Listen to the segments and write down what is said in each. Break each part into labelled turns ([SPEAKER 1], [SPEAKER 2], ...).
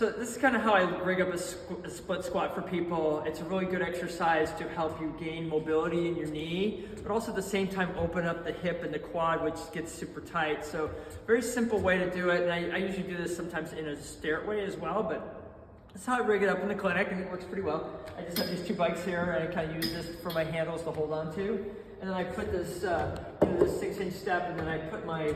[SPEAKER 1] So this is kind of how I rig up a split squat for people. It's a really good exercise to help you gain mobility in your knee, but also at the same time open up the hip and the quad, which gets super tight. So very simple way to do it. And I usually do this sometimes in a stairway as well, but that's how I rig it up in the clinic, and it works pretty well. I just have these two bikes here, and I kind of use this for my handles to hold on to. And then I put this, this 6-inch step, and then I put my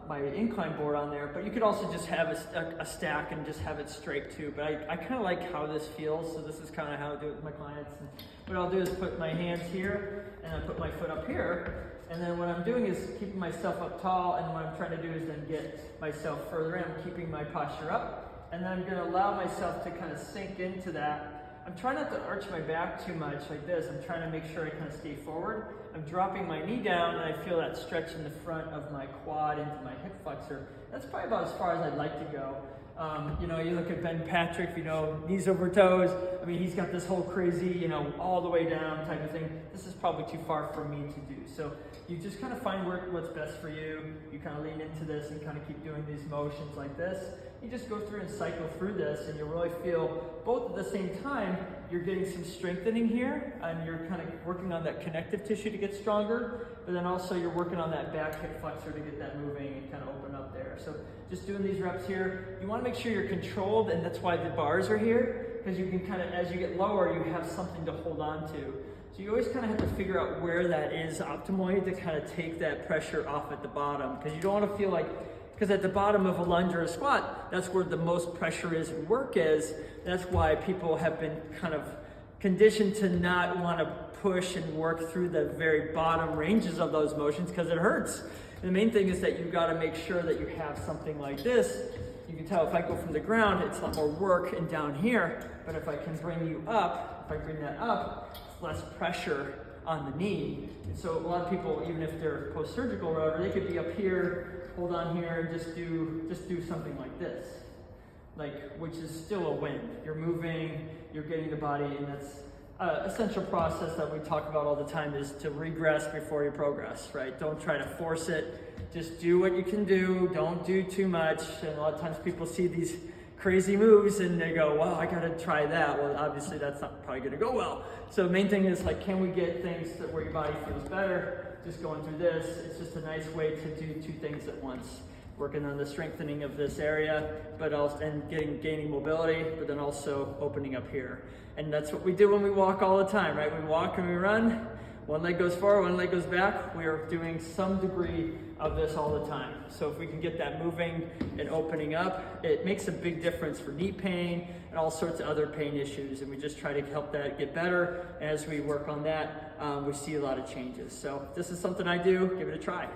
[SPEAKER 1] my incline board on there. But you could also just have a stack and just have it straight too. But I kind of like how this feels, so this is kind of how I do it with my clients. And what I'll do is put my hands here, and I put my foot up here. And then what I'm doing is keeping myself up tall, and what I'm trying to do is then get myself further in. I'm keeping my posture up, and then I'm going to allow myself to kind of sink into that. I'm trying not to arch my back too much like this. I'm trying to make sure I kind of stay forward. I'm dropping my knee down, and I feel that stretch in the front of my quad into my hip flexor. That's probably about as far as I'd like to go. You look at Ben Patrick, knees over toes. I mean, he's got this whole crazy, all the way down type of thing. This is probably too far for me to do. So you just kind of find what's best for you. You kind of lean into this and kind of keep doing these motions like this. You just go through and cycle through this, and you really feel both at the same time. You're getting some strengthening here, and you're kind of working on that connective tissue to get stronger, but then also you're working on that back hip flexor to get that moving and kind of open up there. So just doing these reps here, you want to make sure you're controlled, and that's why the bars are here, because you can kind of, as you get lower, you have something to hold on to. So you always kind of have to figure out where that is optimally to kind of take that pressure off at the bottom, because you don't want to feel like, because at the bottom of a lunge or a squat, that's where the most pressure is and work is. That's why people have been kind of conditioned to not want to push and work through the very bottom ranges of those motions because it hurts. And the main thing is that you've got to make sure that you have something like this. You can tell if I go from the ground, it's a lot more work and down here, but if I can bring you up, if I bring that up, it's less pressure on the knee. And so a lot of people, even if they're post-surgical or whatever, they could be up here, hold on here, and just do something like this, which is still a win. You're moving, you're getting the body, and that's essential process that we talk about all the time is to regress before you progress, right? Don't try to force it. Just do what you can do. Don't do too much. And a lot of times people see these crazy moves and they go, wow, I gotta try that. Well, obviously that's not probably gonna go well. So the main thing is can we get things where your body feels better? Just going through this, it's just a nice way to do two things at once. Working on the strengthening of this area, but also gaining mobility, but then also opening up here. And that's what we do when we walk all the time, right? We walk and we run. One leg goes forward, one leg goes back. We are doing some degree of this all the time. So if we can get that moving and opening up, it makes a big difference for knee pain and all sorts of other pain issues. And we just try to help that get better. And as we work on that, we see a lot of changes. So if this is something I do, give it a try.